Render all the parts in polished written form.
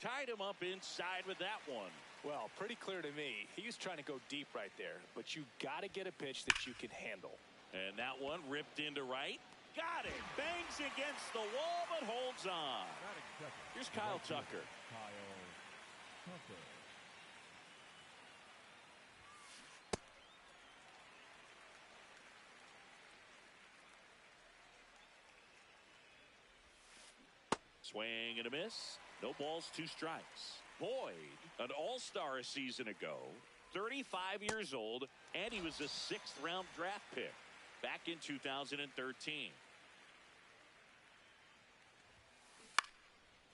Tied him up inside with that one. Well, pretty clear to me. He was trying to go deep right there, but you got to get a pitch that you can handle. And that one ripped into right. Got it. Bangs against the wall, but holds on. Here's Kyle Tucker. Swing and a miss. No balls, 2 strikes. Boyd, an all-star a season ago, 35 years old, and he was a 6th-round draft pick back in 2013.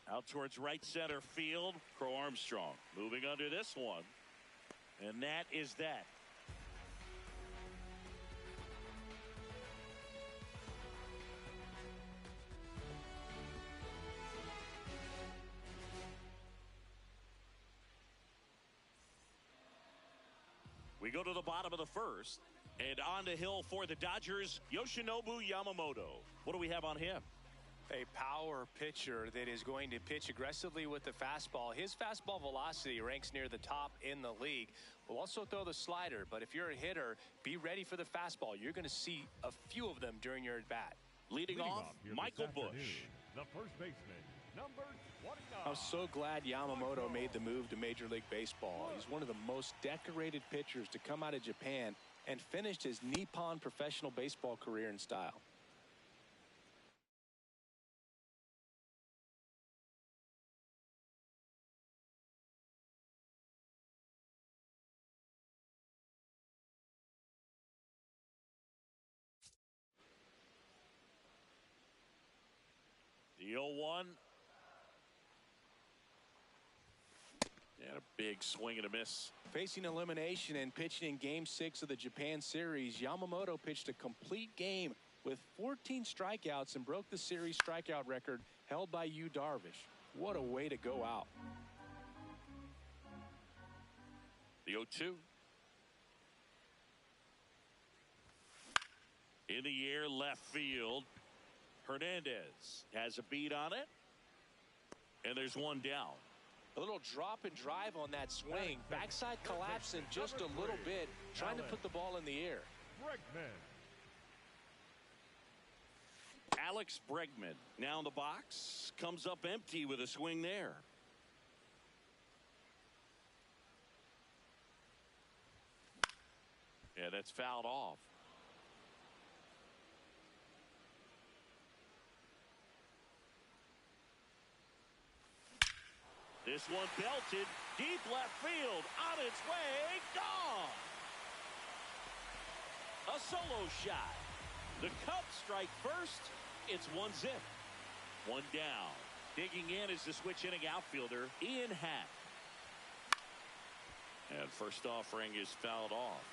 Out towards right center field. Crow Armstrong moving under this one. And that is that. We go to the bottom of the 1st. And on the hill for the Dodgers, Yoshinobu Yamamoto. What do we have on him? A power pitcher that is going to pitch aggressively with the fastball. His fastball velocity ranks near the top in the league. Will also throw the slider, but if you're a hitter, be ready for the fastball. You're going to see a few of them during your at-bat. Leading off, Michael Busch. The first baseman, number 29. I'm so glad Yamamoto made the move to Major League Baseball. He's one of the most decorated pitchers to come out of Japan and finished his Nippon professional baseball career in style. The 0-1. And a big swing and a miss. Facing elimination and pitching in Game 6 of the Japan Series, Yamamoto pitched a complete game with 14 strikeouts and broke the series strikeout record held by Yu Darvish. What a way to go out. The 0-2. In the air, left field. Hernandez has a beat on it. And there's one down. A little drop and drive on that swing. Backside collapsing just a little bit, trying to put the ball in the air. Bregman. Alex Bregman now in the box. Comes up empty with a swing there. Yeah, that's fouled off. This one belted deep left field, on its way, gone. A solo shot. The Cubs strike first. It's 1-0. One down. Digging in is the switch inning outfielder Ian Happ. And first offering is fouled off.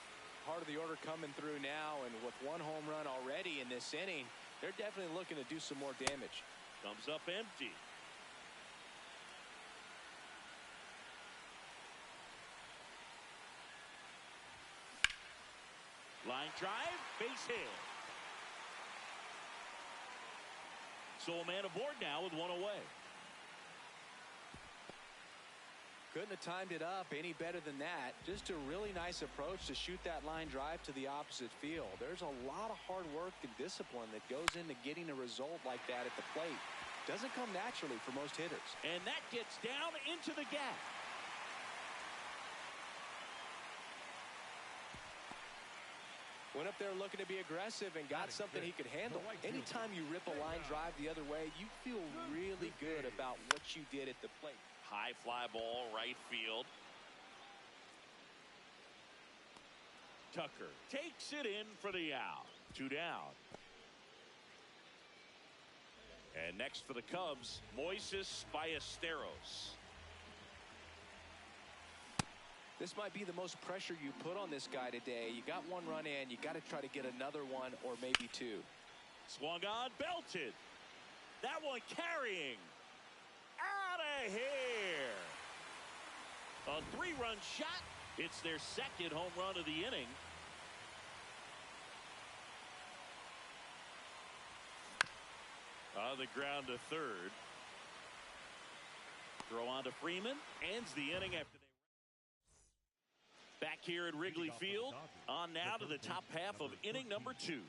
Part of the order coming through now, and with 1 home run already in this inning, they're definitely looking to do some more damage. Comes up empty. Line drive, base hit. So a man aboard now with 1 away. Couldn't have timed it up any better than that. Just a really nice approach to shoot that line drive to the opposite field. There's a lot of hard work and discipline that goes into getting a result like that at the plate. Doesn't come naturally for most hitters. And that gets down into the gap. Went up there looking to be aggressive and got something he could handle. Anytime you rip a line drive the other way, you feel really good about what you did at the plate. High fly ball, right field. Tucker takes it in for the out. 2 down. And next for the Cubs, Moises Ballesteros. This might be the most pressure you put on this guy today. You got 1 run in. You got to try to get another 1 or maybe 2. Swung on, belted. That one carrying. Out of here. A 3-run shot. It's their 2nd home run of the inning. On the ground to 3rd. Throw on to Freeman. Ends the inning after they... Back here at Wrigley Field. On now to the top half of inning number 2.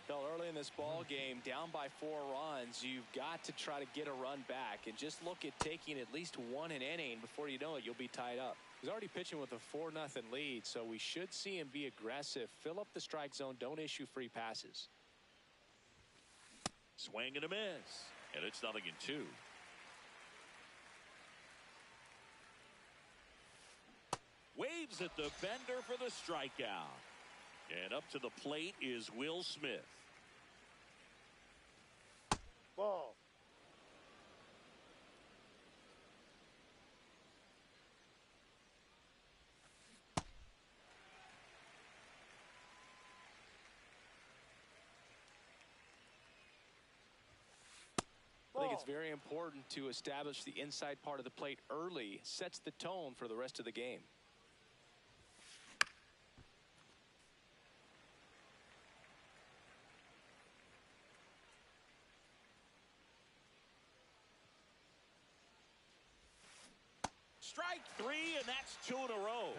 Fell early in this ball game, down by 4 runs. You've got to try to get a run back, and just look at taking at least 1 an inning. Before you know it, you'll be tied up. He's already pitching with a 4-0 lead, so we should see him be aggressive. Fill up the strike zone. Don't issue free passes. Swing and a miss, and it's 0-2. Waves at the bender for the strikeout. And up to the plate is Will Smith. Ball. I think it's very important to establish the inside part of the plate early. Sets the tone for the rest of the game. Strike 3, and that's 2 in a row.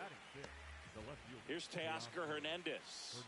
Here's Teoscar Hernandez.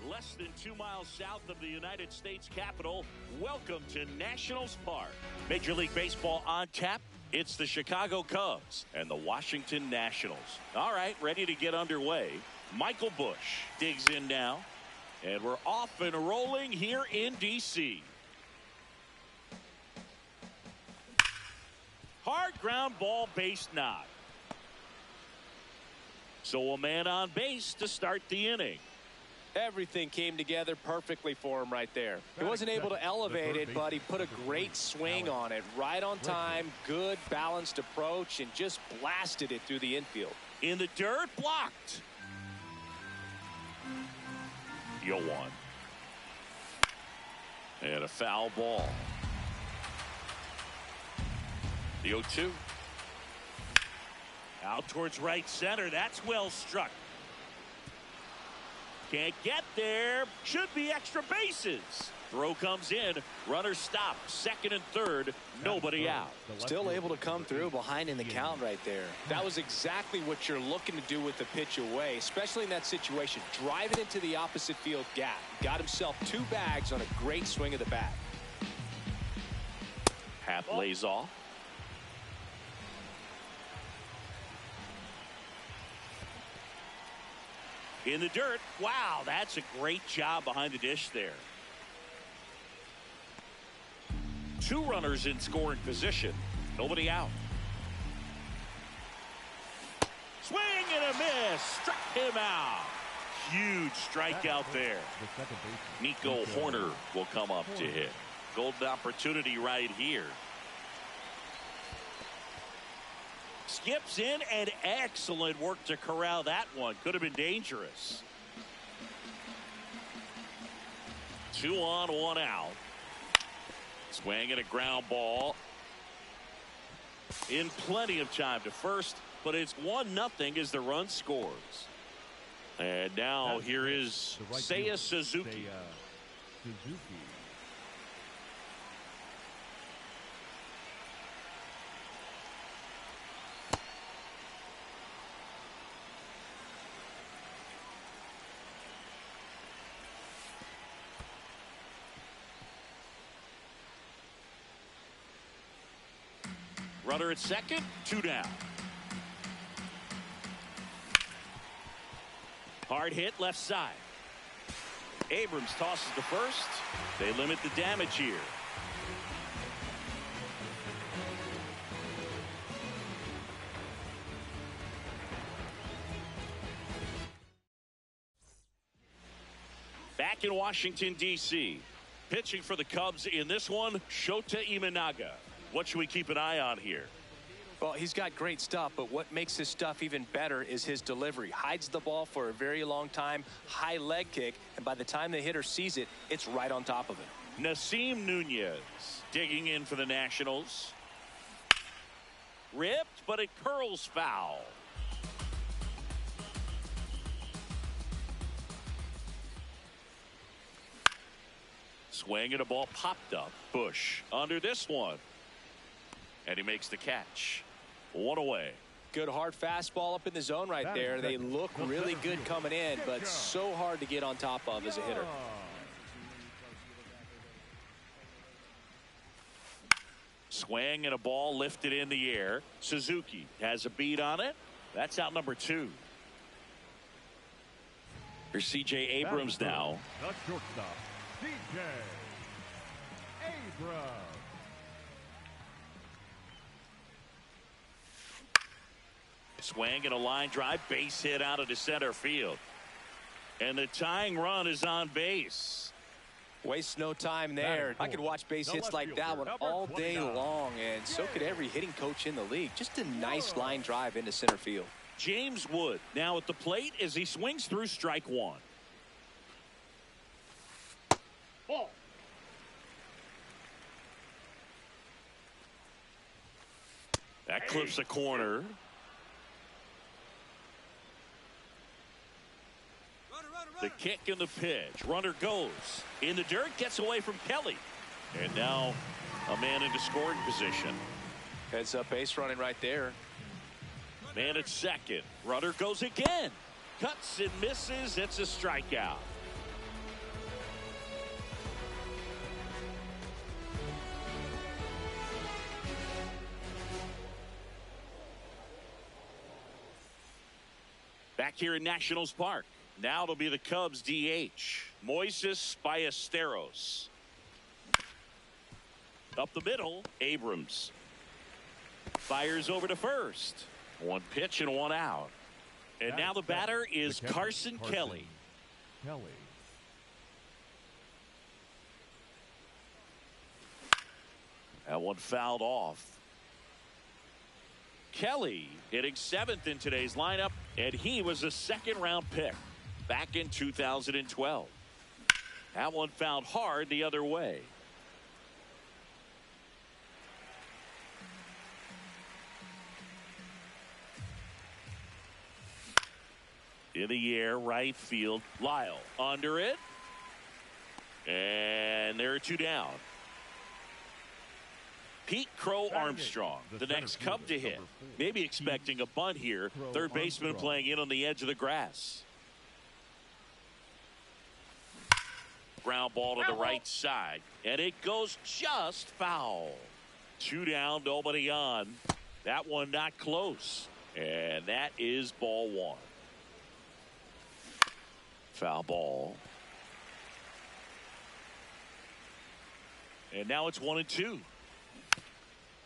Less than 2 miles south of the United States Capitol, welcome to Nationals Park. Major League Baseball on tap. It's the Chicago Cubs and the Washington Nationals. All right, ready to get underway. Michael Busch digs in now, and we're off and rolling here in D.C. Hard ground ball, base knock. So a man on base to start the inning. Everything came together perfectly for him right there. He wasn't able to elevate it, but he put a great swing on it. Right on time, good balanced approach, and just blasted it through the infield. In the dirt, blocked. 0-1. And a foul ball. The 0-2. Out towards right center. That's well struck. Can't get there. Should be extra bases. Throw comes in. Runner stopped. Second and third. Nobody out. Still able to come through behind in the count right there. That was exactly what you're looking to do with the pitch away, especially in that situation. Drive it into the opposite field gap. Got himself 2 bags on a great swing of the bat. Happ lays off. In the dirt. Wow, that's a great job behind the dish there. 2 runners in scoring position. Nobody out. Swing and a miss. Struck him out. huge strikeout there. The second baseman. Nico Horner will come up to hit. Golden opportunity right here. Skips in, and excellent work to corral that one. Could have been dangerous. 2 on, 1 out. Swing and a ground ball. In plenty of time to first, but it's 1-0 as the run scores. And now here is Seiya Suzuki. Runner at second, 2 down. Hard hit left side. Abrams tosses to first. They limit the damage here. Back in Washington, D.C. Pitching for the Cubs in this one, Shota Imanaga. What should we keep an eye on here? Well, he's got great stuff, but what makes his stuff even better is his delivery. Hides the ball for a very long time, high leg kick, and by the time the hitter sees it, it's right on top of it. Nasim Nunez digging in for the Nationals. Ripped, but it curls foul. Swing and a ball popped up. Bush under this one. And he makes the catch. 1 away. Good hard fastball up in the zone right there. They look really good coming in, but so hard to get on top of as a hitter. Swing and a ball lifted in the air. Suzuki has a beat on it. That's out number 2. Here's C.J. Abrams now. The shortstop, C.J. Abrams. Swing and a line drive, base hit out of the center field. And the tying run is on base. Waste no time there. I could watch base hits like that one all day long, and so could every hitting coach in the league. Just a nice line drive into center field. James Wood now at the plate as he swings through strike 1. Ball. That clips a corner. The kick and the pitch. Runner goes in the dirt, gets away from Kelly. And now a man into scoring position. Heads up base running right there. Man at second. Runner goes again. Cuts and misses. It's a strikeout. Back here in Nationals Park. Now it'll be the Cubs DH. Moises Ballesteros. Up the middle, Abrams. Fires over to first. 1 pitch and 1 out. And now the batter is Carson Kelly. That one fouled off. Kelly hitting 7th in today's lineup, and he was a 2nd-round pick back in 2012. That one fouled hard the other way. In the air, right field, Lyle under it. And there are 2 down. Pete Crow Armstrong, the next Cub to hit. Maybe expecting a bunt here. Third baseman playing in on the edge of the grass. Ground ball to the right side. And it goes just foul. 2 down, nobody on. That one not close. And that is ball 1. Foul ball. And now it's 1-2.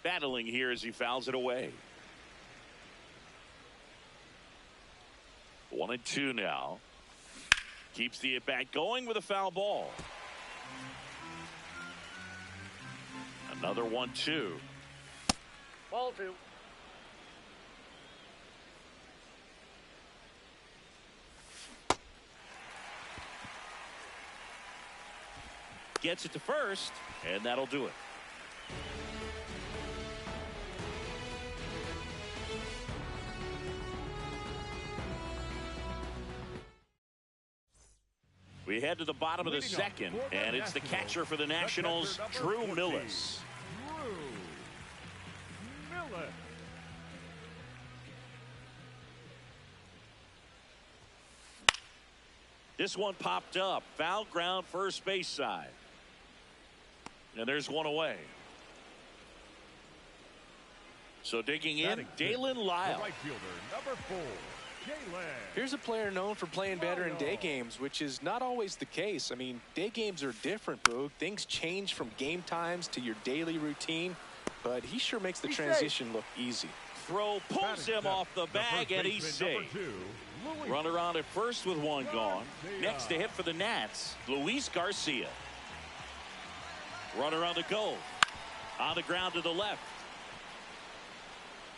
Battling here as he fouls it away. 1-2 now. Keeps the at-bat going with a foul ball. Another 1-2. Ball 2. Gets it to first, and that'll do it. We head to the bottom of the second, and it's the catcher for the Nationals, Drew Millas. Drew Millas. This one popped up. Foul ground first base side. And there's one away. So digging in, Dalen Lyle. Right fielder, number 4, Dalen. Here's a player known for playing better in day games, which is not always the case. I mean, day games are different, Boog. Things change from game times to your daily routine, but he sure makes the transition look easy. Throw pulls him off the bag, and he's safe. Runner on at first with one gone. Next to hit for the Nats, Luis Garcia. Runner on the go. On the ground to the left.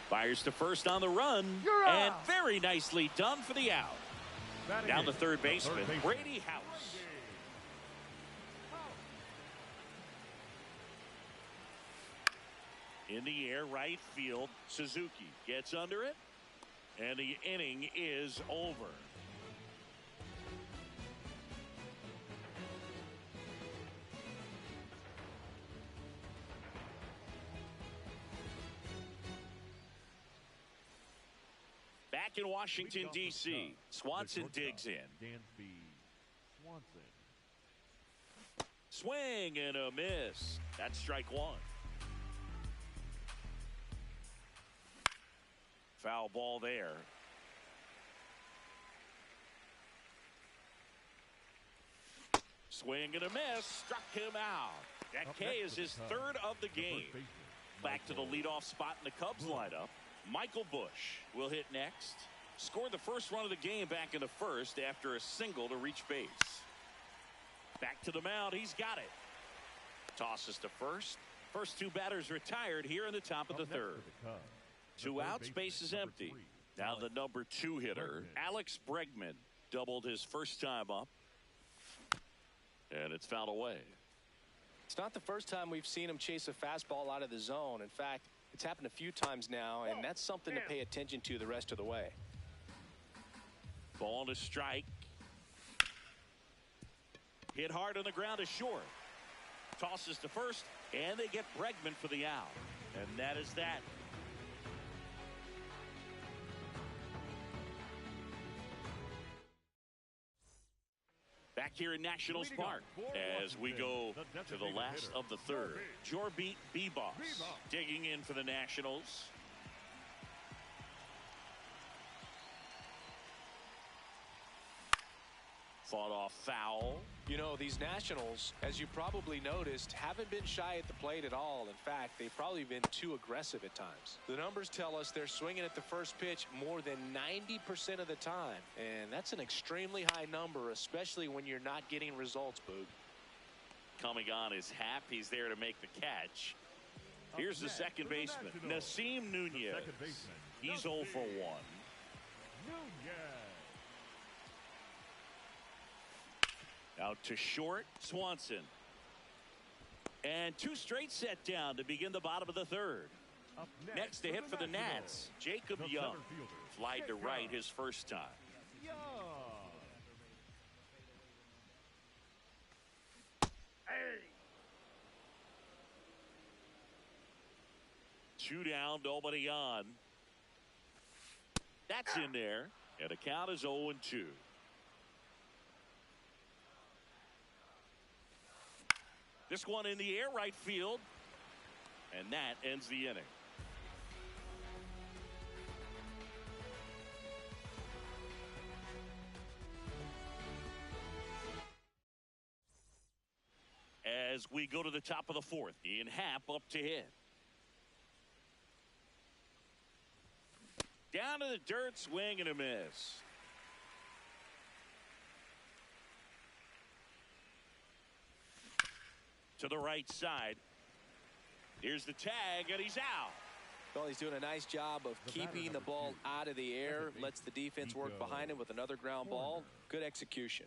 Fires to first on the run, and very nicely done for the out. Down the third baseman, Brady House. In the air, right field, Suzuki gets under it, and the inning is over. Back in Washington, D.C., Swanson digs in. Dansby Swanson. Swing and a miss. That's strike one. Foul ball there. Swing and a miss. Struck him out. That K is his third of the game. Back to the leadoff spot in the Cubs lineup. Michael Busch will hit next. Scored the first run of the game back in the first after a single to reach base. Back to the mound. He's got it. Tosses to first. First two batters retired here in the top of the third. Two outs, base is empty. Now the number 2 hitter, Alex Bregman, doubled his first time up. And it's fouled away. It's not the first time we've seen him chase a fastball out of the zone. In fact, it's happened a few times now, and that's something to pay attention to the rest of the way. Ball to strike. Hit hard on the ground is short. Tosses to first, and they get Bregman for the out. And that is that. Back here in Nationals Park as we go to the last of the third. Jorbit Bebos digging in for the Nationals. Fought off foul. You know, these Nationals, as you probably noticed, haven't been shy at the plate at all. In fact, they've probably been too aggressive at times. The numbers tell us they're swinging at the first pitch more than 90% of the time. And that's an extremely high number, especially when you're not getting results, Boog. Coming on is Happ. He's there to make the catch. Here's the second baseman, Nasim Nunez. He's 0 for 1. Out to short, Swanson. And 2 straight set down to begin the bottom of the third. Next to hit for the Nats, Jacob Young. Flied to right his first time. Two down, nobody on. That's in there, and the count is 0-2. This one in the air, right field, and that ends the inning. As we go to the top of the fourth, Ian Happ up to hit. Down to the dirt, swing and a miss. To the right side. Here's the tag, and he's out. Well, he's doing a nice job of keeping the ball out of the air. Lets the defense work behind him with another ground ball. Good execution.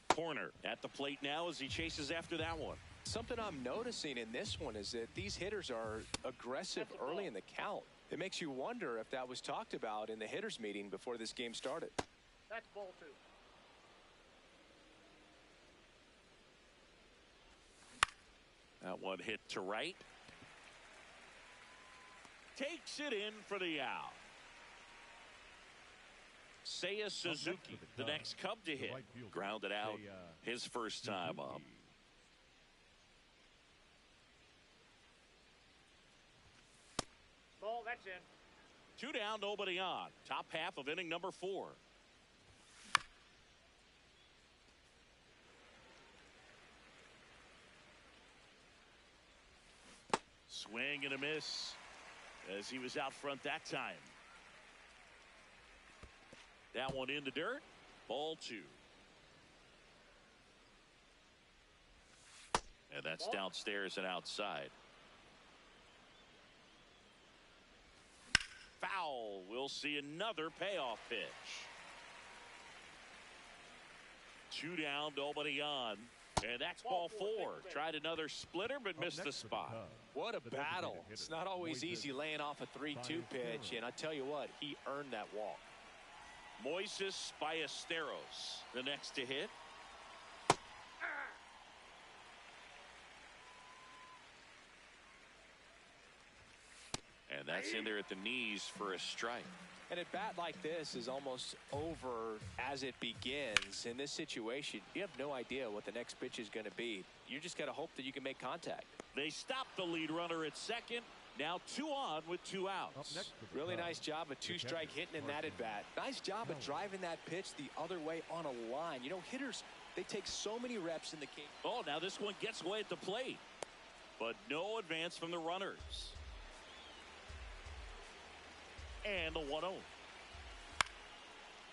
Corner at the plate now as he chases after that one. Something I'm noticing in this one is that these hitters are aggressive early in the count. It makes you wonder if that was talked about in the hitters meeting before this game started. That's ball 2. That one hit to right. Takes it in for the out. Seiya Suzuki, the next Cub to hit. Grounded out his first time up. Ball, that's in. 2 down, nobody on. Top half of inning number 4. Swing and a miss as he was out front that time. That one in the dirt. Ball 2. And that's downstairs and outside. Foul. We'll see another payoff pitch. 2 down, nobody on. And that's ball 4. Tried another splitter, but missed the spot. What a battle. It's not always easy laying off a 3-2 pitch, and I tell you what, he earned that walk. Moises Ballesteros, the next to hit. And that's in there at the knees for a strike. And a bat like this is almost over as it begins. In this situation, you have no idea what the next pitch is going to be. You just got to hope that you can make contact. They stop the lead runner at second. Now 2 on with 2 outs. Really nice job of 2-strike hitting in that at bat. Nice job of driving that pitch the other way on a line. You know, hitters, they take so many reps in the game. Oh, now this one gets away at the plate. But no advance from the runners. And the 1-0.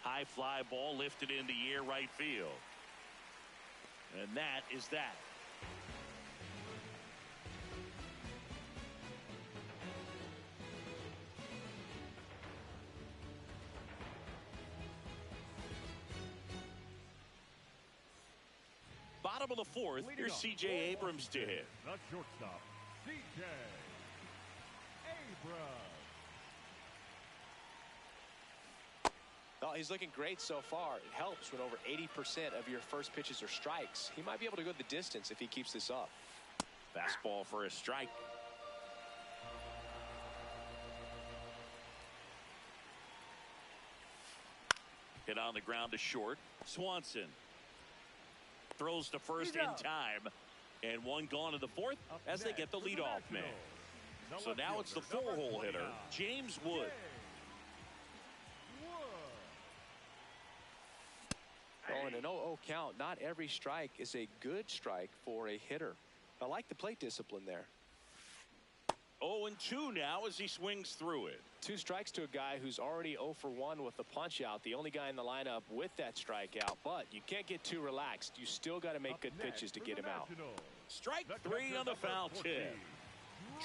High fly ball lifted in the air right field. And that is that. Bottom of the 4th, here's C.J. Abrams to hit. The shortstop, C.J. Abrams. Well, he's looking great so far. It helps when over 80% of your first pitches are strikes. He might be able to go the distance if he keeps this up. Fastball for a strike. Hit on the ground to short. Swanson throws to first in time. And one gone to the 4th as they get the leadoff man. So now it's the 4-hole hitter, James Wood. Oh, in an 0-0 count, not every strike is a good strike for a hitter. I like the plate discipline there. 0-2 now as he swings through it. 2 strikes to a guy who's already 0 for 1 with the punch out. The only guy in the lineup with that strikeout. But you can't get too relaxed. You still got to make good pitches to get him out. Strike 3 on the foul tip.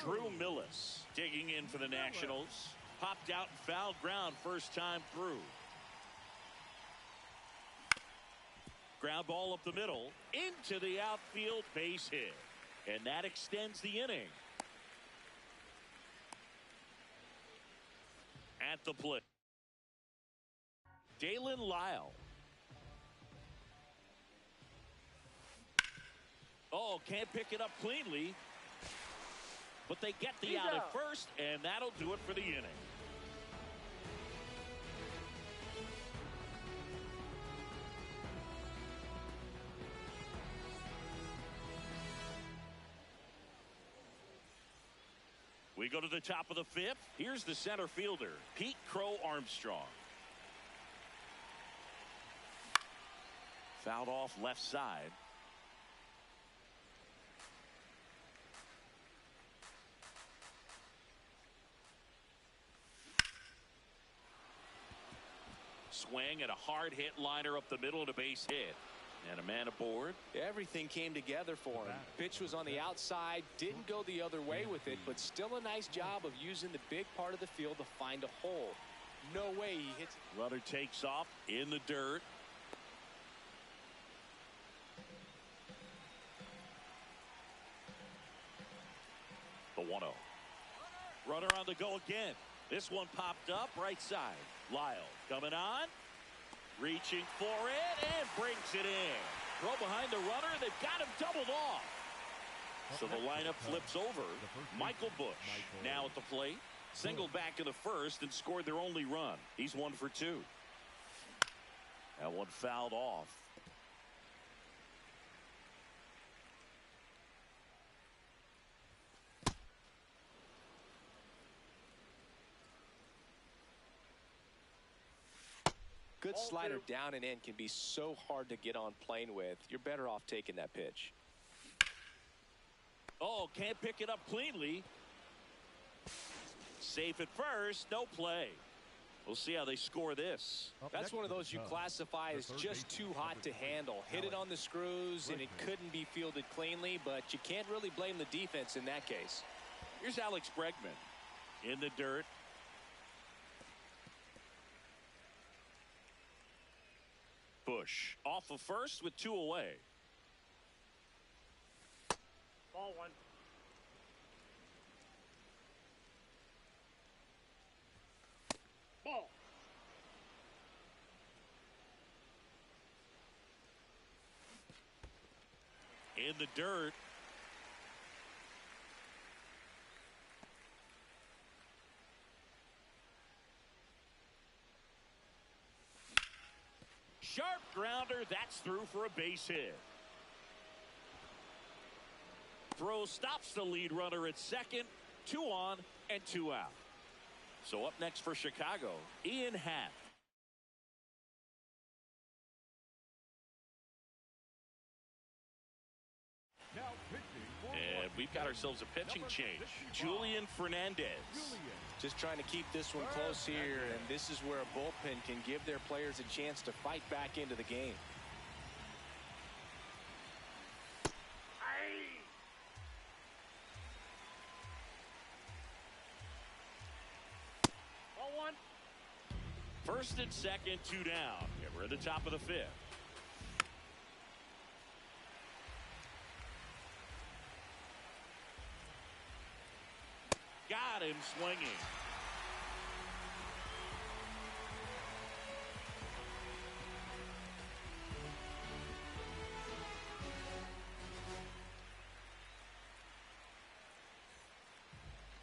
Drew Millis digging in for the Nationals. Popped out and fouled ground first time through. Ground ball up the middle into the outfield, base hit. And that extends the inning. At the plate, Dalen Lyle. Oh, can't pick it up cleanly. But they get the out at first, and that'll do it for the inning. We go to the top of the 5th. Here's the center fielder, Pete Crow Armstrong. Fouled off left side. Swing and a hard hit liner up the middle to base hit. And a man aboard. Everything came together for him. Pitch was on the outside, didn't go the other way with it, but still a nice job of using the big part of the field to find a hole. No way he hits. Runner takes off in the dirt. The 1-0. Runner on the go again. This one popped up right side. Lyle coming on. Reaching for it and brings it in. Throw behind the runner. They've got him doubled off. So the lineup flips over. Michael Busch now at the plate. Singled back in the first and scored their only run. He's 1 for 2. That one fouled off. Good slider down and in can be so hard to get on plane with. You're better off taking that pitch. Oh, can't pick it up cleanly. Safe at first, no play. We'll see how they score this. That's one of those you classify as just too hot to handle. Hit it on the screws and it couldn't be fielded cleanly, but you can't really blame the defense in that case. Here's Alex Bregman in the dirt. Busch off of first with 2 away. Ball 1. Ball. In the dirt. Sharp grounder. That's through for a base hit. Throw stops the lead runner at second. 2 on and 2 out. So up next for Chicago, Ian Happ. And we've got ourselves a pitching change. Julian Fernandez. Just trying to keep this one close here, and this is where a bullpen can give their players a chance to fight back into the game. Ball 1. First and second, 2 down. Yeah, we're at the top of the 5th. Got him swinging.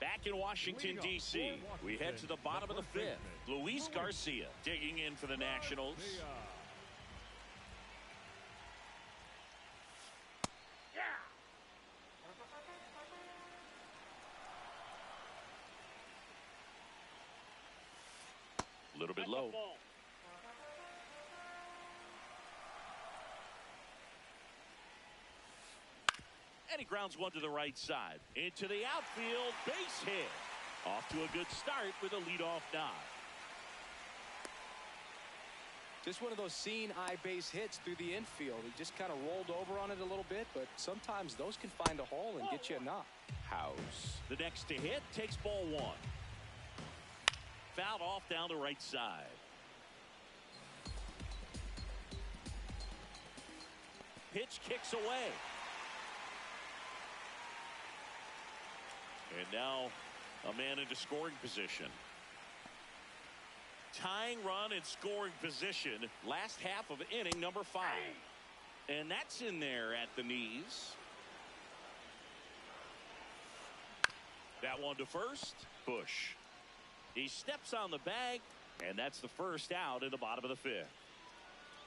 Back in Washington, D.C., we head to the bottom of the 5th. Luis Garcia digging in for the Nationals. A little bit low. And he grounds one to the right side. Into the outfield, base hit. Off to a good start with a leadoff knock. Just one of those seeing eye base hits through the infield. He just kind of rolled over on it a little bit, but sometimes those can find a hole and get you a knock. House. The next to hit takes ball 1. Fouled off down the right side. Pitch kicks away. And now a man into scoring position. Tying run in scoring position. Last half of inning number 5. And that's in there at the knees. That one to first. Busch. He steps on the bag, and that's the first out in the bottom of the 5th.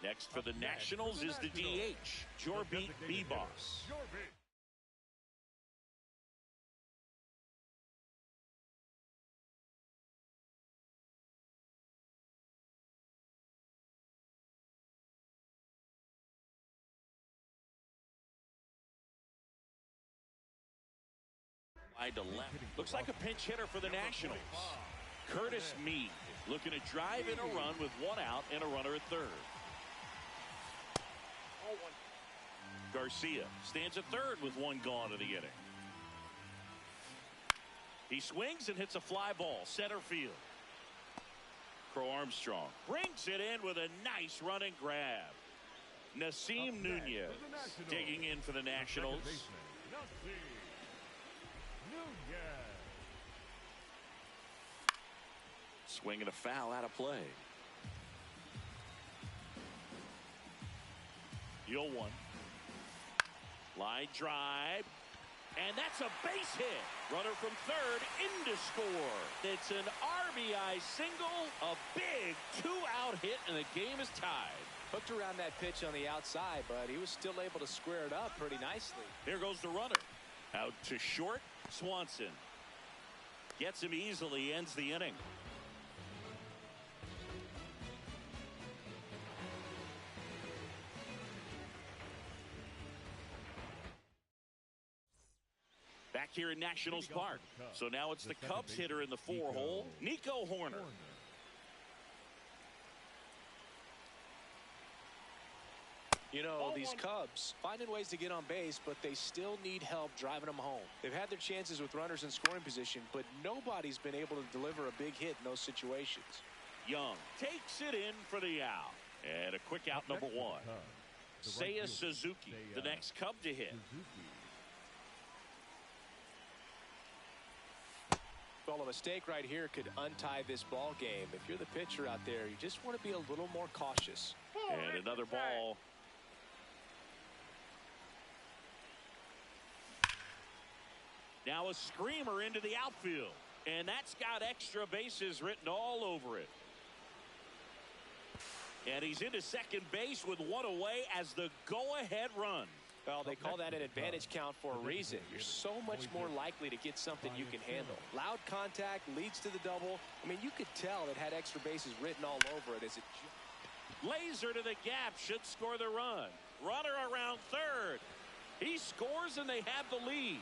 Next for the Nationals is the DH, Jorbit Bibas. Wide to left. Looks like a pinch hitter for the Nationals. Curtis Mead looking to drive in a run with 1 out and a runner at third. Ball 1. Garcia stands at third with one gone in the inning. He swings and hits a fly ball center field. Crow Armstrong brings it in with a nice running grab. Nasim Nunez digging in for the Nationals. Swing and a foul out of play. 0-1. Line drive. And that's a base hit. Runner from third in to score. It's an RBI single. A big two-out hit, and the game is tied. Hooked around that pitch on the outside, but he was still able to square it up pretty nicely. Here goes the runner. Out to short. Swanson gets him easily, ends the inning. Back here in Nationals Park. So now it's the Cubs hitter in the four-hole, Nico Hoerner. You know, these Cubs finding ways to get on base, but they still need help driving them home. They've had their chances with runners in scoring position, but nobody's been able to deliver a big hit in those situations. Young takes it in for the out. And a quick out number one. Seiya Suzuki, the next Cub to hit. Well, a mistake right here could untie this ball game. If you're the pitcher out there, you just want to be a little more cautious. And another ball. Now a screamer into the outfield. And that's got extra bases written all over it. And he's into second base with one away as the go-ahead run. Well, they call that an advantage count for a reason. You're so much more likely to get something you can handle. Loud contact leads to the double. I mean, you could tell it had extra bases written all over it as it. Laser to the gap should score the run. Runner around third. He scores and they have the lead.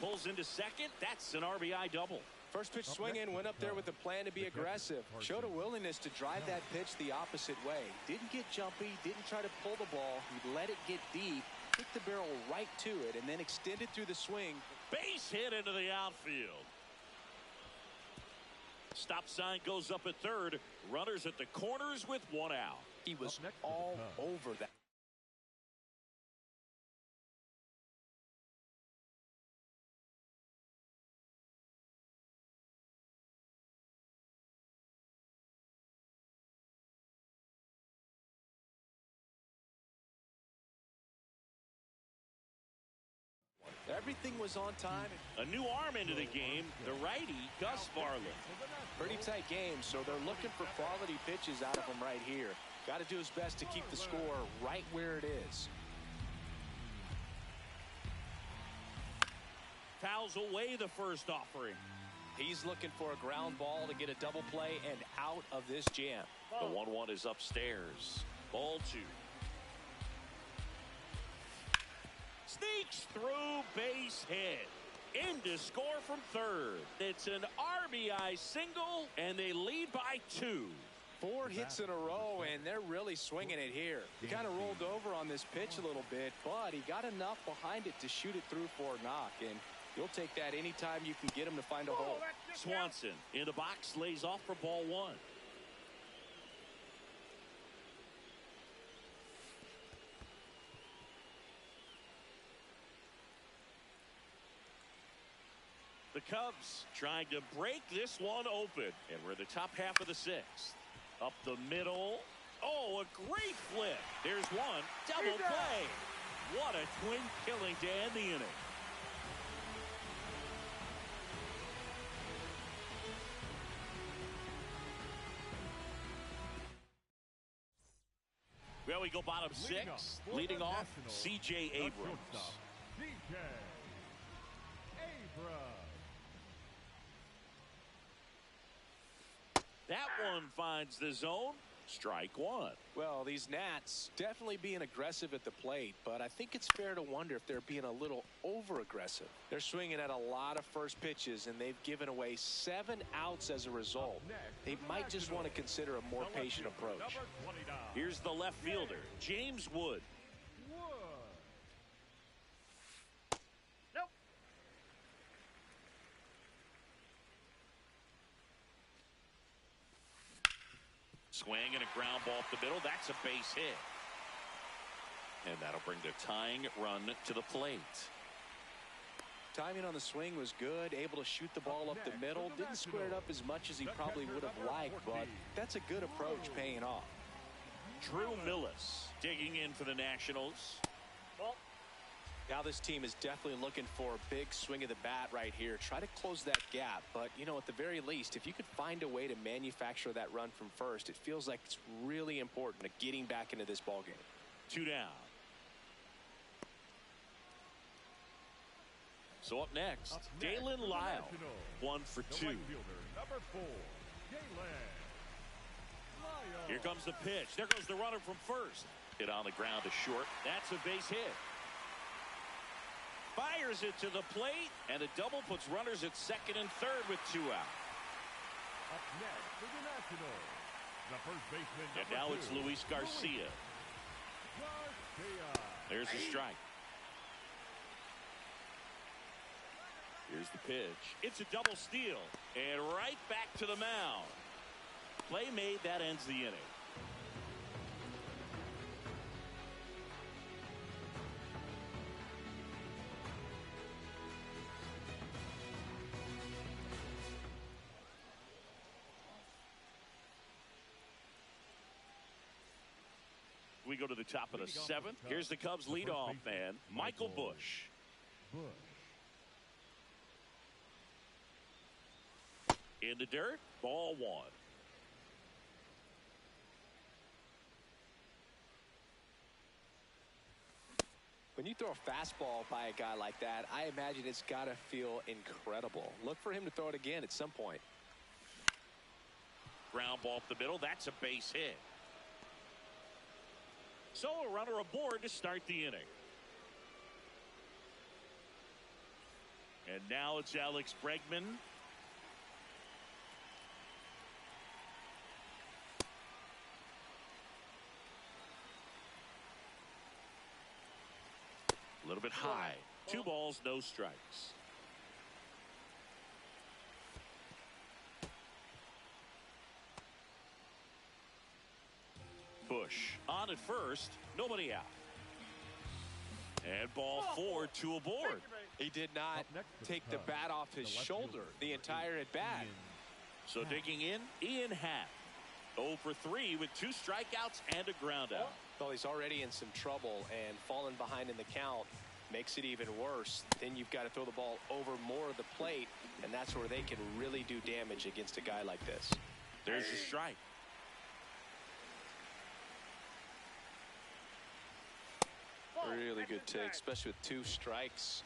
Pulls into second. That's an RBI double. First pitch swing in, went up there with a plan to be aggressive. Showed a willingness to drive that pitch the opposite way. Didn't get jumpy, didn't try to pull the ball. He let it get deep, hit the barrel right to it, and then extended through the swing. Base hit into the outfield. Stop sign goes up at third. Runners at the corners with one out. He was all over that. Everything was on time. A new arm into the game, the righty, Gus Varland. Pretty tight game, so they're looking for quality pitches out of him right here. Got to do his best to keep the score right where it is. Fouls away the first offering. He's looking for a ground ball to get a double play and out of this jam. The 1-1 is upstairs. Ball two. Sneaks through, base hit. In to score from third. It's an RBI single, and they lead by 2. 4 hits in a row, and they're really swinging it here. He kind of rolled over on this pitch a little bit, but he got enough behind it to shoot it through for a knock, and you'll take that anytime you can get him to find a hole. Swanson in the box, lays off for ball one. The Cubs trying to break this one open. And we're in the top half of the 6th. Up the middle. Oh, a great flip. There's one. Double play. What a twin killing to end the inning. Well, we go bottom 6. Leading off, C.J. Abrams. That one finds the zone. Strike one. Well, these Nats definitely being aggressive at the plate, but I think it's fair to wonder if they're being a little over-aggressive. They're swinging at a lot of first pitches, and they've given away 7 outs as a result. They might just want to consider a more patient approach. Here's the left fielder, James Wood. Swing and a ground ball up the middle. That's a base hit. And that'll bring the tying run to the plate. Timing on the swing was good. Able to shoot the ball up the middle. Didn't square it up as much as he probably would have liked, but that's a good approach paying off. Drew Millis digging in for the Nationals. Ball. Now this team is definitely looking for a big swing of the bat right here. Try to close that gap. But, you know, at the very least, if you could find a way to manufacture that run from first, it feels like it's really important to getting back into this ballgame. 2 down. So up next, Dalen Lyle, 1 for 2. Number 4, Dalen Lyle. Here comes the pitch. There goes the runner from first. Hit on the ground to short. That's a base hit. Fires it to the plate, and a double puts runners at second and third with 2 out. Up next for the Nationals, the first baseman. And now it's Luis Garcia. Garcia. There's the strike. Here's the pitch. It's a double steal. And right back to the mound. Play made. That ends the inning. We go to the top of the 7th. Here's the Cubs leadoff man, Michael Busch. In the dirt, ball 1. When you throw a fastball by a guy like that, I imagine it's got to feel incredible. Look for him to throw it again at some point. Ground ball up the middle. That's a base hit. So a runner aboard to start the inning. And now it's Alex Bregman. A little bit high. 2 balls, no strikes. Busch on at first, nobody out. And ball 4, 2 aboard. He did not take the bat off his shoulder the entire at bat. So digging in, Ian Happ. 0 for 3 with 2 strikeouts and a ground out. Well, he's already in some trouble, and falling behind in the count makes it even worse. Then you've got to throw the ball over more of the plate, and that's where they can really do damage against a guy like this. There's the strike. Really good take, especially with 2 strikes.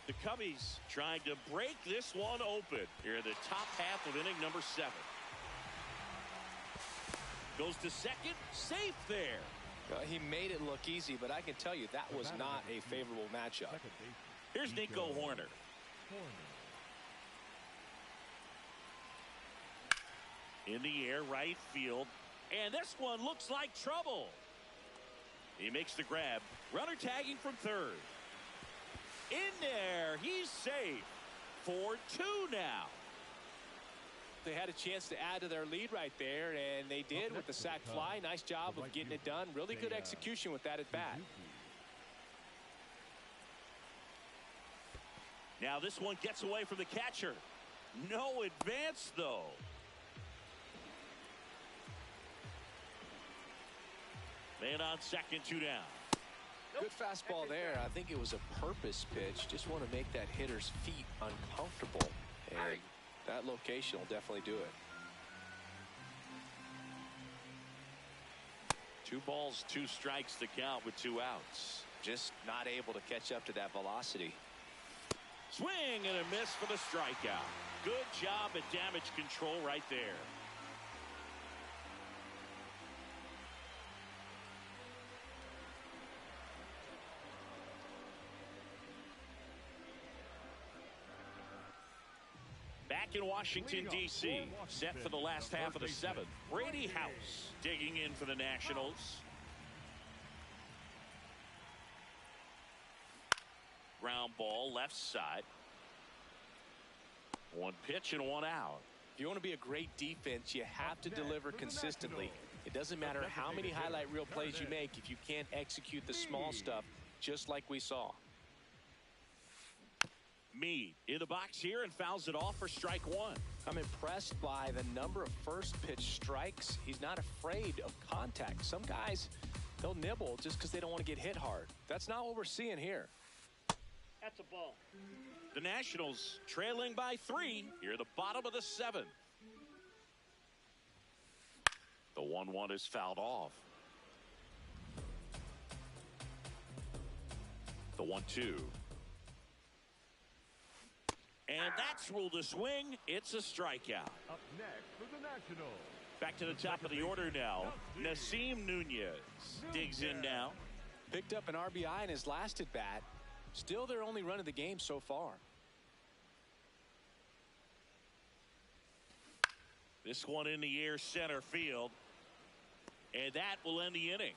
The Cubbies trying to break this one open here in the top half of inning number 7. Goes to second, safe there. He made it look easy, but I can tell you that was not a favorable matchup. Here's Nico Hoerner. In the air, right field. And this one looks like trouble. He makes the grab. Runner tagging from third. In there. He's safe. 4-2 now. They had a chance to add to their lead right there, and they did with the sac fly. Nice job of getting it done. Really good execution with that at bat. Now this one gets away from the catcher. No advance, though. Man on second, 2 down. Good fastball there. I think it was a purpose pitch. Just want to make that hitter's feet uncomfortable. And that location will definitely do it. 2 balls, 2 strikes to count with 2 outs. Just not able to catch up to that velocity. Swing and a miss for the strikeout. Good job at damage control right there. Back in Washington, D.C., set for the last half of the 7th. Brady House digging in for the Nationals. Ground ball left side. 1 pitch and 1 out. If you want to be a great defense, you have to deliver consistently. It doesn't matter how many highlight reel plays you make if you can't execute the small stuff, just like we saw. Mead in the box here and fouls it off for strike one. I'm impressed by the number of first pitch strikes. He's not afraid of contact. Some guys, they'll nibble just because they don't want to get hit hard. That's not what we're seeing here. That's a ball. The Nationals trailing by 3 here at the bottom of the 7th. The 1-1 is fouled off. The 1-2. And that's ruled a swing. It's a strikeout. Up next for the Nationals. Back to the top of the order now. Nasim Nunez digs in now. Picked up an RBI in his last at bat. Still their only run of the game so far. This one in the air center field. And that will end the inning.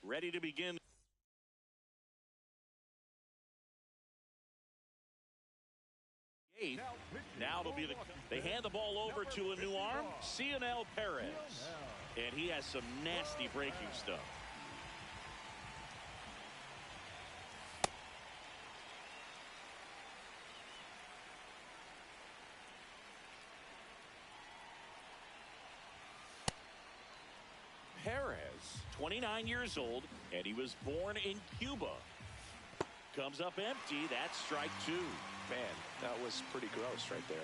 Ready to begin. Now it'll be they hand the ball over to a new arm, Cionel Perez, and he has some nasty breaking stuff. Perez, 29 years old, and he was born in Cuba. Comes up empty. That's strike two. Man, that was pretty gross right there.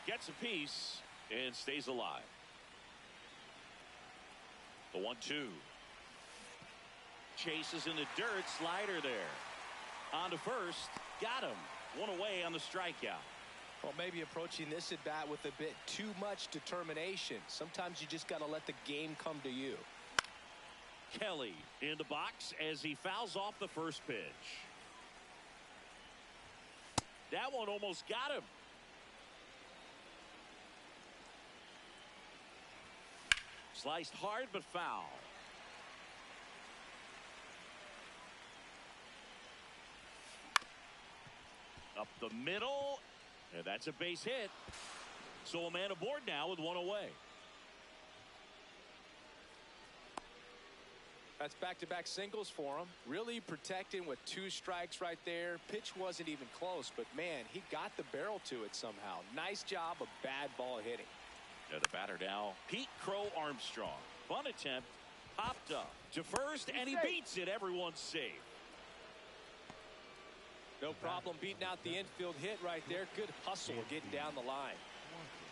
Gets a piece and stays alive. The 1-2. Chases in the dirt. Slider there. On to first. Got him. One away on the strikeout. Well, maybe approaching this at bat with a bit too much determination. Sometimes you just got to let the game come to you. Kelly in the box as he fouls off the first pitch. That one almost got him. Sliced hard but foul. Up the middle, and that's a base hit. So a man aboard now with one away. That's back-to-back singles for him. Really protecting with 2 strikes right there. Pitch wasn't even close, but man, he got the barrel to it somehow. Nice job of bad ball hitting. And the batter now, Pete Crow Armstrong. Bunt attempt, popped up to first, and he beats it. Everyone's safe. No problem beating out the infield hit right there. Good hustle getting down the line.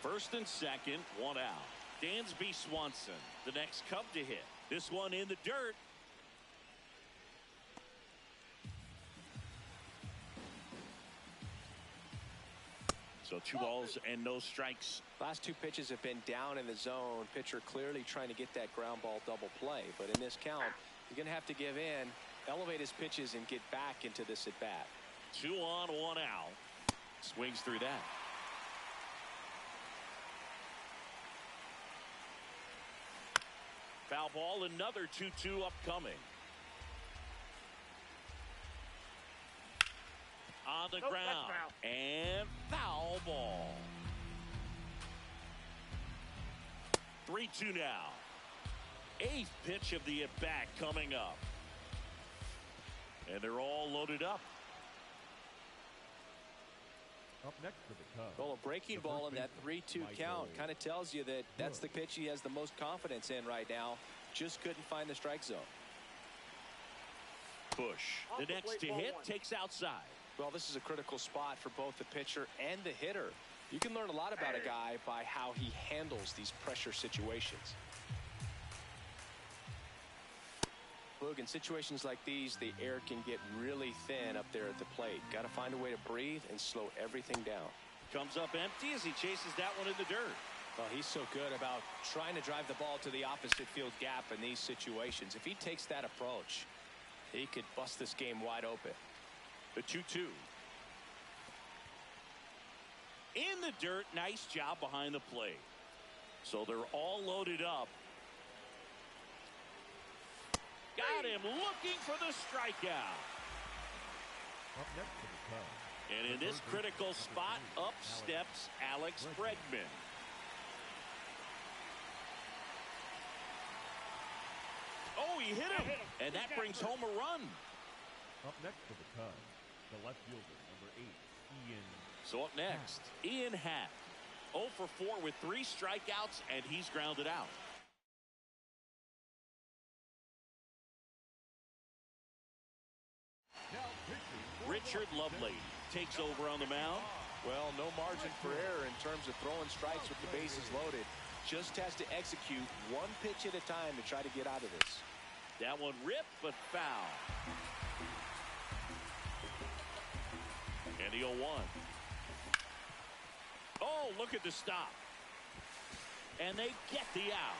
First and second, one out. Dansby Swanson, the next Cub to hit. This one in the dirt. So 2 balls and no strikes. Last 2 pitches have been down in the zone. Pitcher clearly trying to get that ground ball double play. But in this count, you're going to have to give in, elevate his pitches, and get back into this at bat. 2 on, 1 out. Swings through that. Foul ball, another 2-2 upcoming. On the ground. And foul ball. 3-2 now. 8th pitch of the at-bat coming up. And they're all loaded up. Up next for the Cubs. Well, a breaking ball in that 3-2 count kind of tells you that that's the pitch he has the most confidence in right now. Just couldn't find the strike zone. Bush, the next to hit, takes outside. Well, this is a critical spot for both the pitcher and the hitter. You can learn a lot about a guy by how he handles these pressure situations. Look, in situations like these, the air can get really thin up there at the plate. Got to find a way to breathe and slow everything down. Comes up empty as he chases that one in the dirt. Well, he's so good about trying to drive the ball to the opposite field gap in these situations. If he takes that approach, he could bust this game wide open. The 2-2. In the dirt, nice job behind the plate. So they're all loaded up. Got him looking for the strikeout. Up next for the Cubs. And in this critical spot, up steps Alex Bregman. Oh, he hit him. And that brings home a run. Up next for the Cubs, the left fielder, number 8, Ian. So up next, Ian Happ. 0 for 4 with 3 strikeouts, and he's grounded out. Now pitching for Richard Lovelady takes over on the mound. Well, no margin for error in terms of throwing strikes with the bases loaded. Just has to execute one pitch at a time to try to get out of this. That one ripped, but foul. And the 0-1. Oh, look at the stop. And they get the out.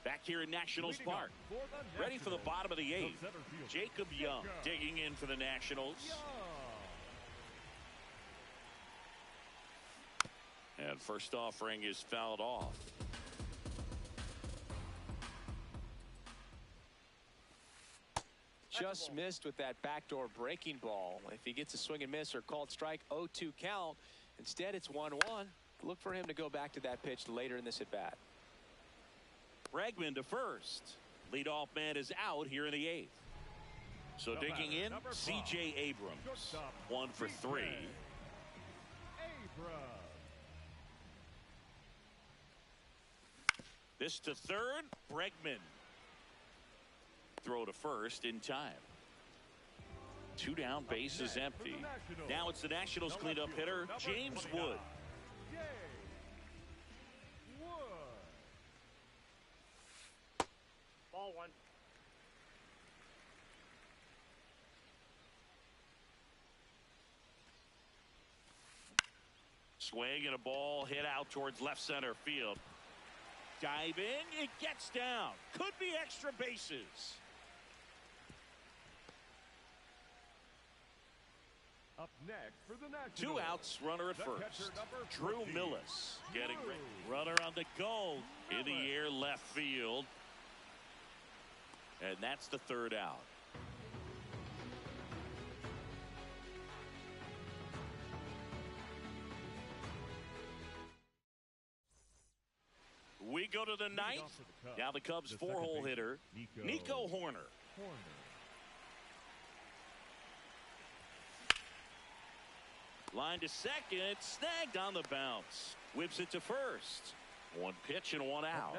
Back here in Nationals Park. Ready for the bottom of the 8th. Jacob Young digging in for the Nationals. And first offering is fouled off. Just missed with that backdoor breaking ball. If he gets a swing and miss or called strike, 0-2 count. Instead, it's 1-1. Look for him to go back to that pitch later in this at bat. Bregman to first. Leadoff man is out here in the 8th. So digging in, C.J. Abrams. 1 for 3. This to third, Bregman. Throw to first in time. 2 down, base is empty. Now it's the Nationals cleanup hitter, James Wood. Ball 1. Swing and a ball hit out towards left center field. Diving, it gets down. Could be extra bases. Up next for the Nationals. 2 outs, runner at first. Drew Millis getting ready. Runner on the go in the air left field. And that's the 3rd out. We go to the 9th. Now the Cubs 4-hole hitter, Nico Hoerner. Line to second, it's snagged on the bounce. Whips it to first. 1 pitch and 1 out.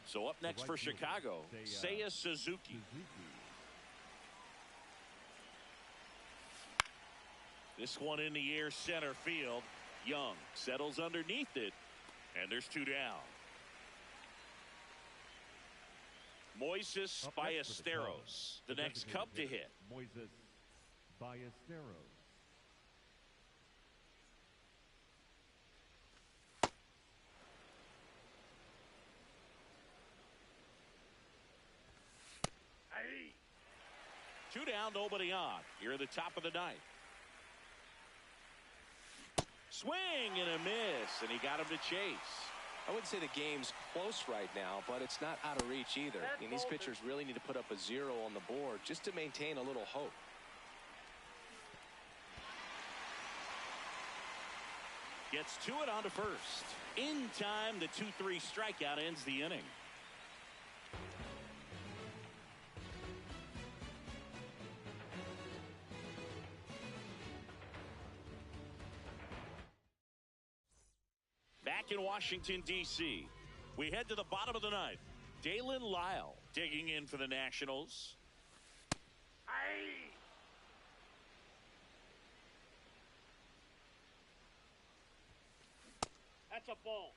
So up next for Chicago, Seiya Suzuki. This one in the air center field. Young settles underneath it, and there's 2 down. Moises Ballesteros, the next Cub to hit. Moises Ballesteros. Hey. 2 down, nobody on. Here at the top of the 9th. Swing and a miss, and he got him to chase. I wouldn't say the game's close right now, but it's not out of reach either. And these pitchers really need to put up a 0 on the board just to maintain a little hope. Gets to it on to first. In time, the 2-3 strikeout ends the inning. Back in Washington, D.C., we head to the bottom of the 9th. Dalen Lyle digging in for the Nationals. Hey. That's a ball.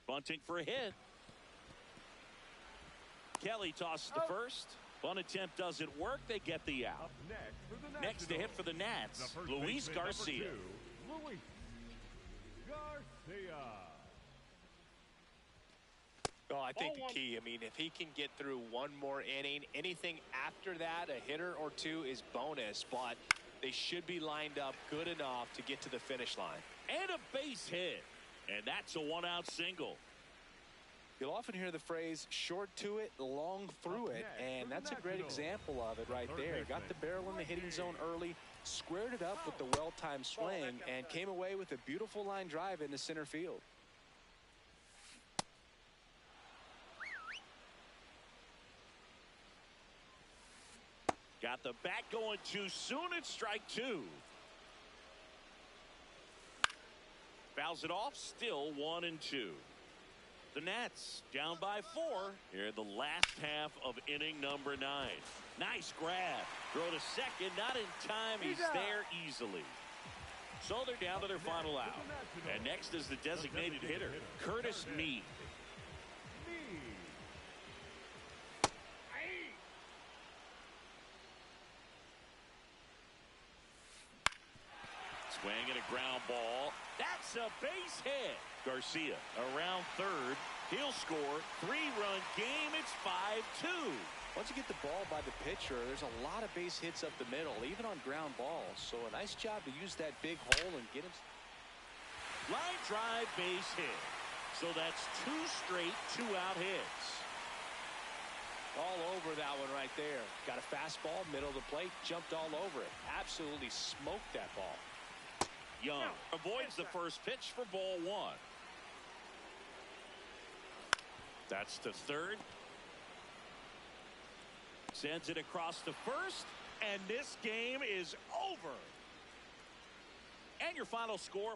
Bunting for a hit. Kelly tosses to first. One attempt doesn't work. They get the out. Up next for the Next to hit for the Nats, the first Luis baseman, Garcia. number 2, Luis Garcia. Oh, I think Ball the one. key, I mean, if he can get through one more inning, anything after that, a hitter or two is bonus, but they should be lined up good enough to get to the finish line. And a base hit. And that's a one-out single. You'll often hear the phrase short to it, long through it, and that's a great example of it right there. Got the barrel in the hitting zone early, squared it up with the well-timed swing, and came away with a beautiful line drive into center field. Got the bat going too soon. It's strike 2. Fouls it off. Still 1-2. The Nats down by 4 here in the last half of inning number 9. Nice grab. Throw to second. Not in time. He's there easily. So they're down to their final out. And next is the designated hitter, Curtis Mead. Swinging a ground ball. That's a base hit. Garcia around third. He'll score. 3-run game. It's 5-2. Once you get the ball by the pitcher, there's a lot of base hits up the middle, even on ground balls. So a nice job to use that big hole and get him. Line drive base hit. So that's 2 straight 2-out hits. All over that one right there. Got a fastball, middle of the plate, jumped all over it. Absolutely smoked that ball. Young avoids the first pitch for ball 1. That's to third. Sends it across to first. And this game is over. And your final score.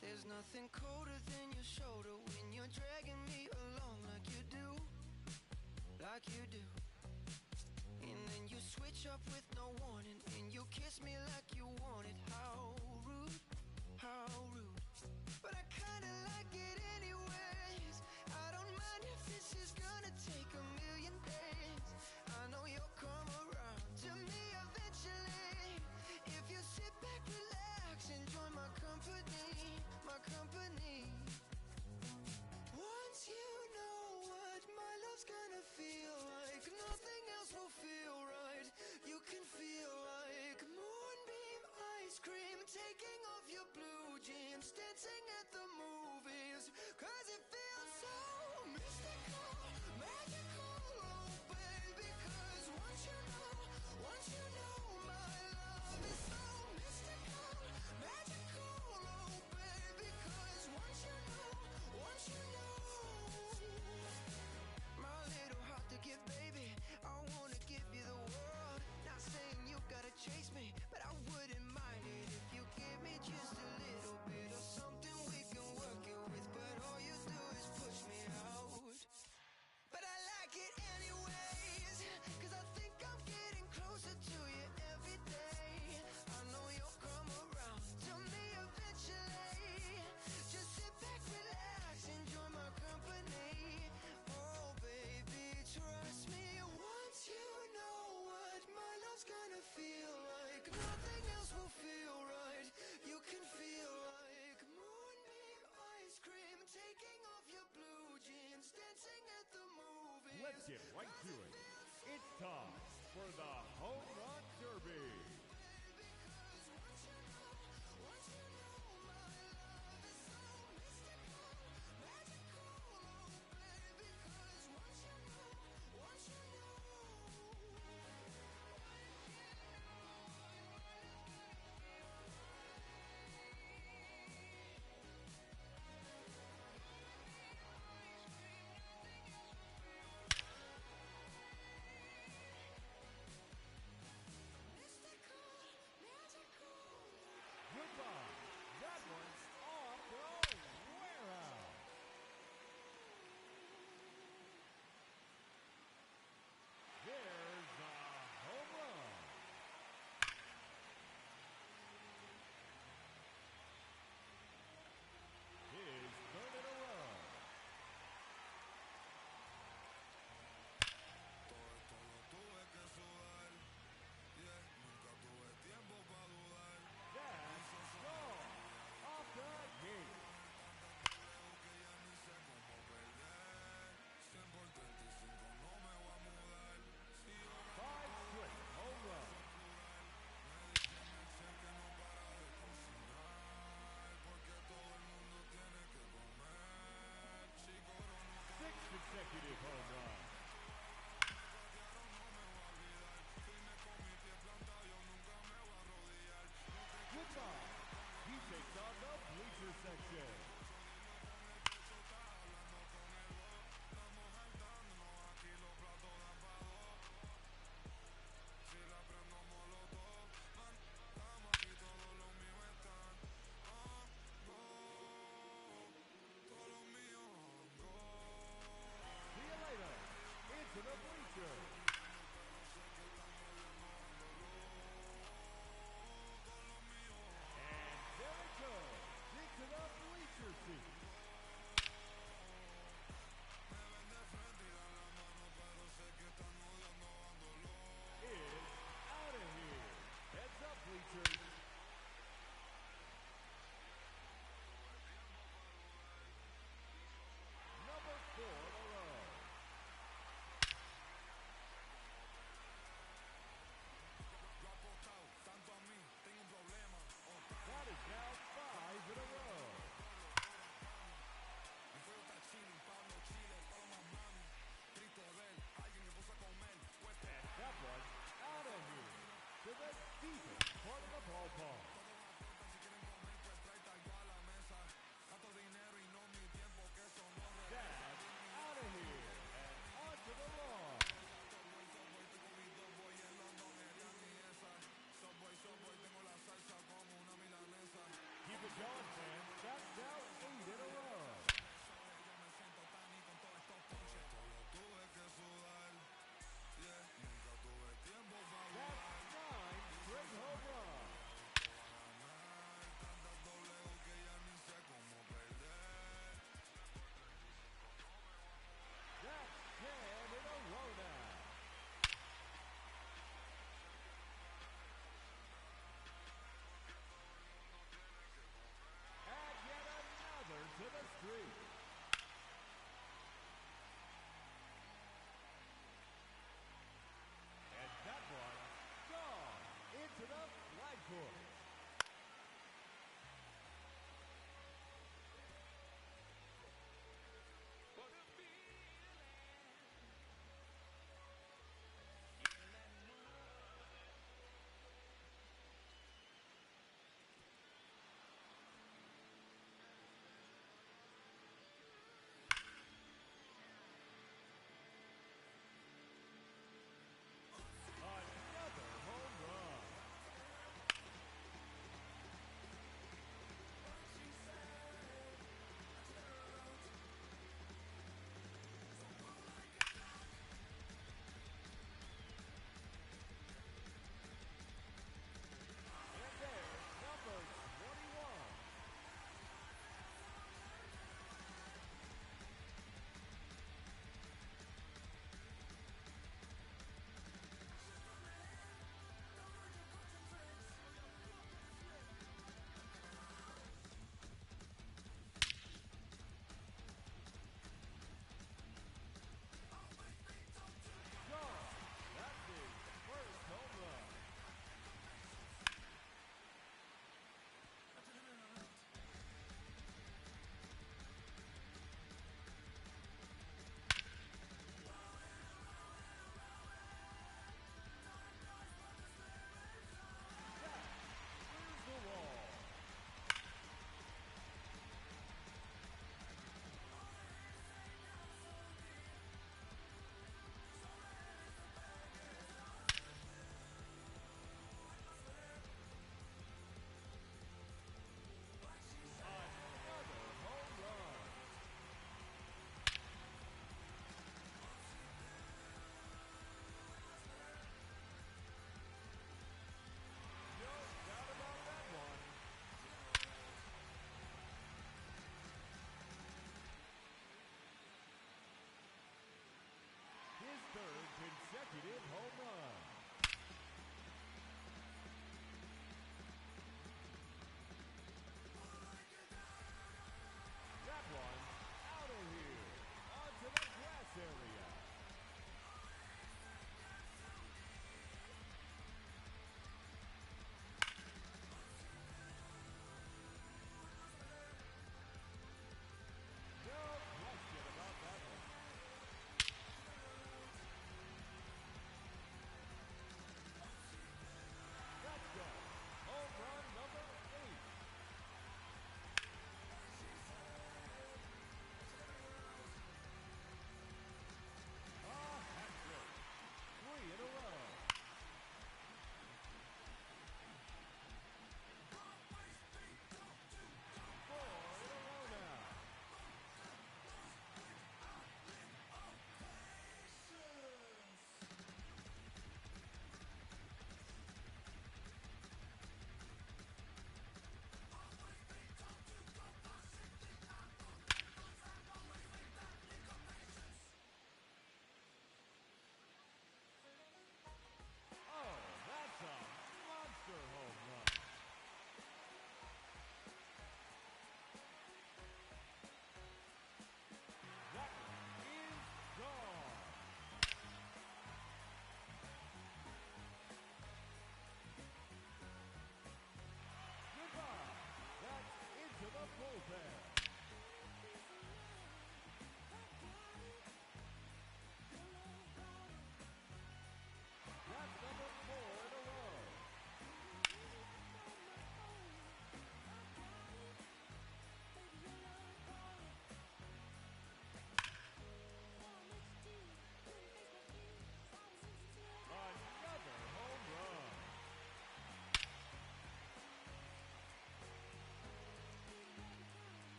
There's nothing colder than your shoulder when you're dragging me along like you do. And then you switch up with no warning, and you kiss me like you want it. How rude, how rude. But I kinda like it anyways. I don't mind if this is gonna take a million days. I know you'll come around to me eventually. If you sit back, relax, enjoy my company, my company. Once you know what my love's gonna feel like, nothing else will feel right. You can feel like moonbeam ice cream, taking off your blue jeans, dancing at the movies, 'cause it feels so mystical, magical, oh baby. 'Cause once you know my love is so mystical, magical, oh baby. 'Cause once you know my little heart to give, baby, I wanna give you the world. Not saying you gotta chase me, but I wouldn't mind it if you give me just a little bit of something we can work it with. But all you do is push me out. But I like it anyways, 'cause I think I'm getting closer to you every day. I know you'll come around to me eventually. Just sit back, relax, enjoy my company. Oh baby, trust me. Once you know what my love's gonna feel like, nothing else will feel right. You can feel like moonbeam ice cream, taking off your blue jeans, dancing at the movies. Let's get right to it. It's time for the Home Run Derby. 3. And that one, gone into the flagpole.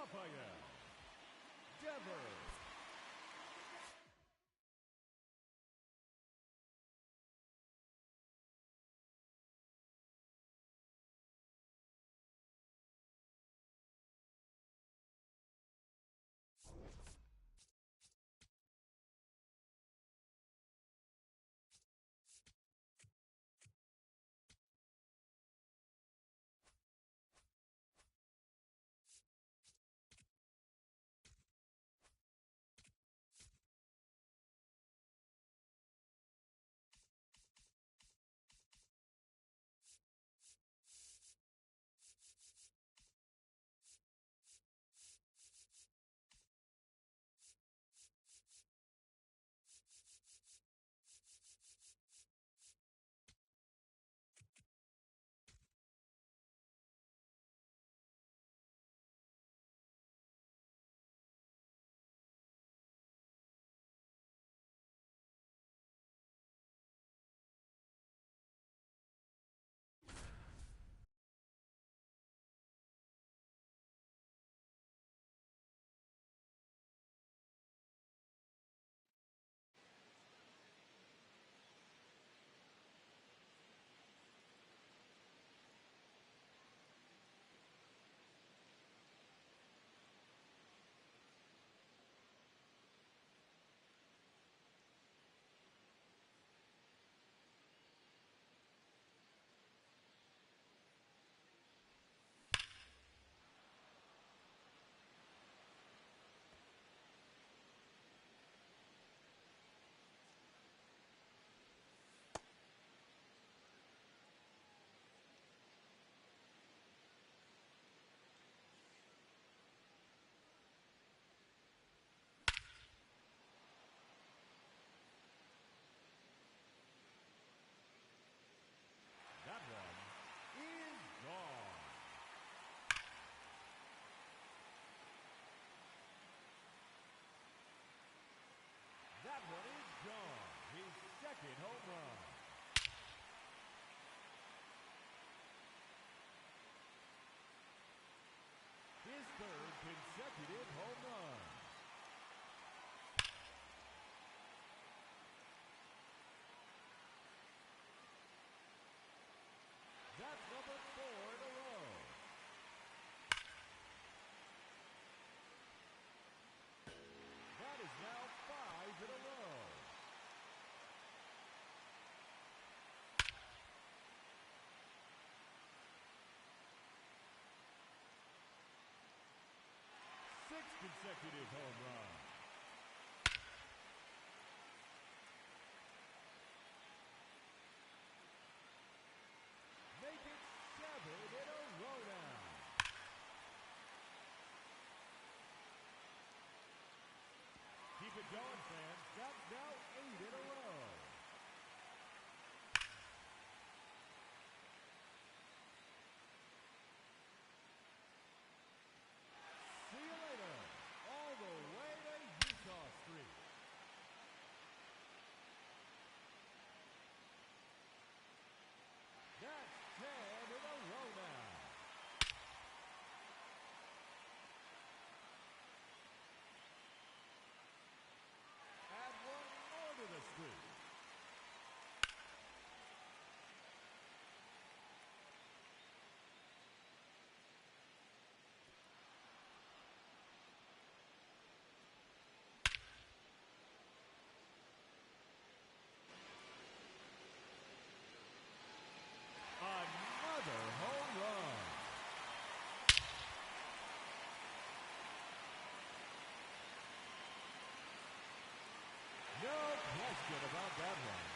Rafael Devers. That one is gone. That one is gone. His second home run. His third consecutive home run. That's number 4 in a row. That is now 5 in a row. Six consecutive home runs. Make it 7 in a row now. Keep it going, fans. That's now 8 in a row. See you later. All the way to Utah Street. That's 10 in a row now. Add one more to the streak. Another home run. No question about that one.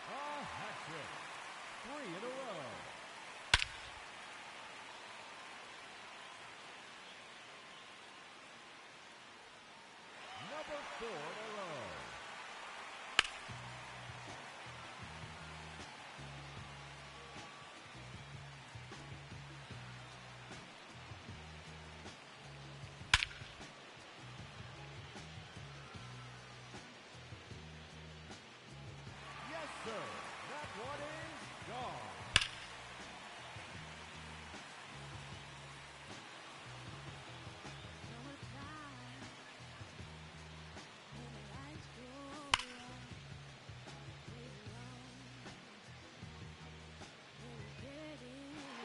A hat trick. 3 in a row. Number 4 in a row. Yes, sir. That one is gone.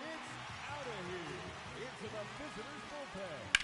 It's out of here. Into the visitors' bullpen.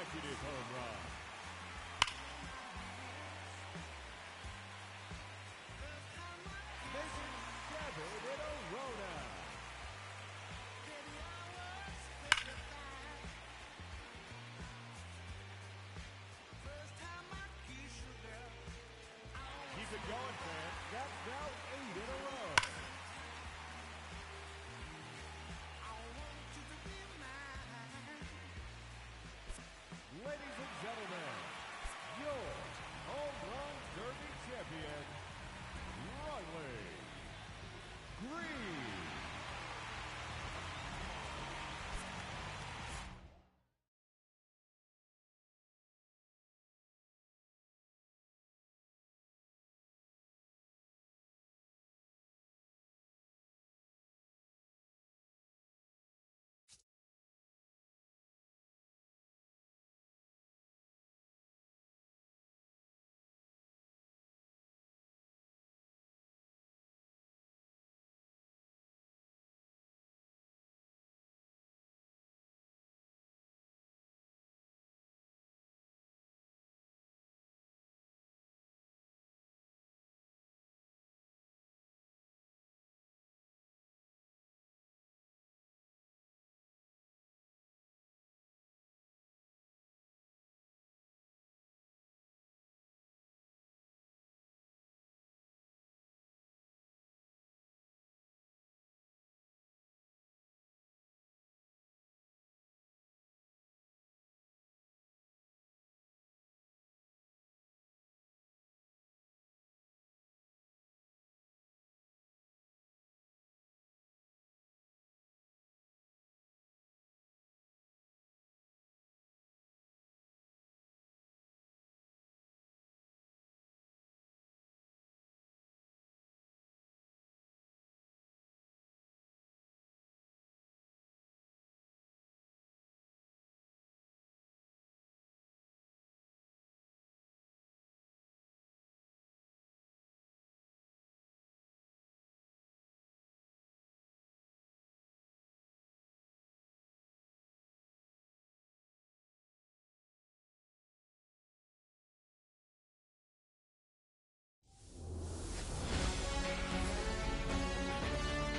consecutive home run. Making David in Arona. Keep it going, fans. That's now 8 in a row. Ladies and gentlemen, your home run derby champion, Riley Green.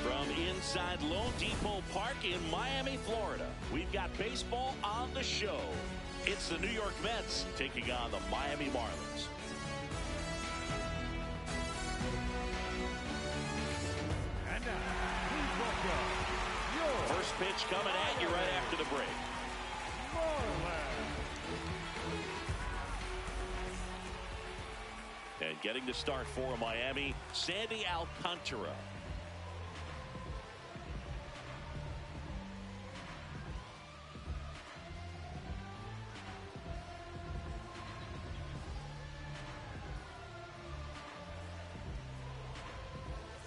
From inside Lone Depot Park in Miami, Florida, we've got baseball on the show. It's the New York Mets taking on the Miami Marlins. And now, please welcome your First pitch coming at you right after the break. Marlins. And getting the start for Miami, Sandy Alcantara.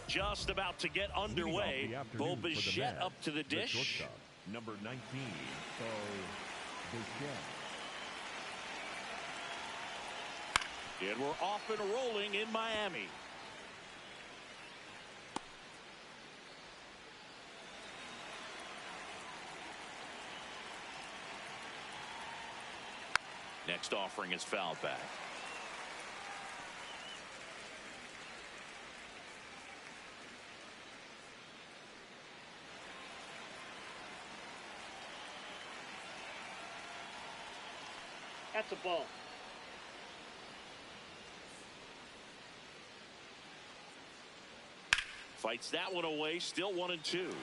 Just about to get underway. Bo Bichette up to the dish. Shortstop, number 19, Bo Bichette. And we're off and rolling in Miami. Next offering is fouled back. That's a ball. Fights that one away. Still 1-2.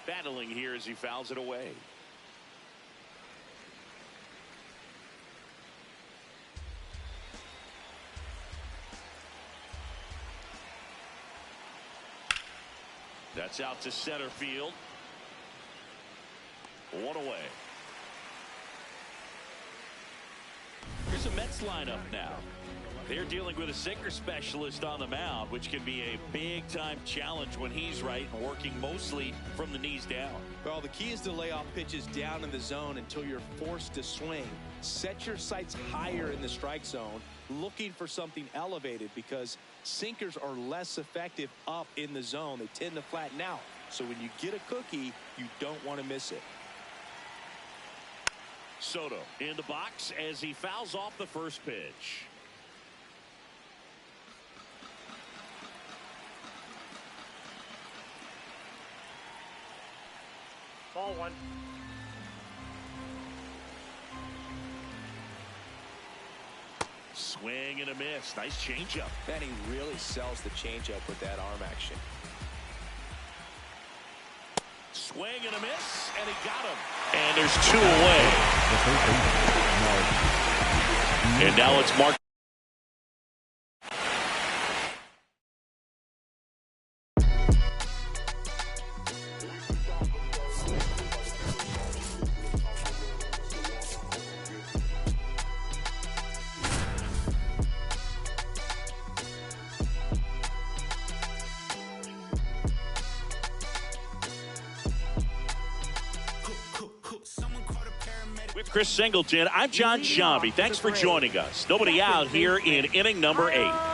Battling here as he fouls it away. That's out to center field. One away. Here's a Mets lineup now. They're dealing with a sinker specialist on the mound, which can be a big-time challenge when he's right and working mostly from the knees down. Well, the key is to lay off pitches down in the zone until you're forced to swing. Set your sights higher in the strike zone, looking for something elevated, because sinkers are less effective up in the zone. They tend to flatten out. So when you get a cookie, you don't want to miss it. Soto in the box as he fouls off the first pitch. Ball one. Swing and a miss. Nice changeup. And he really sells the changeup with that arm action. Swing and a miss, and he got him. And there's 2 away. And now it's Mark. With Chris Singleton, I'm John Sciambi. Thanks for joining us. Nobody out here in inning number 8.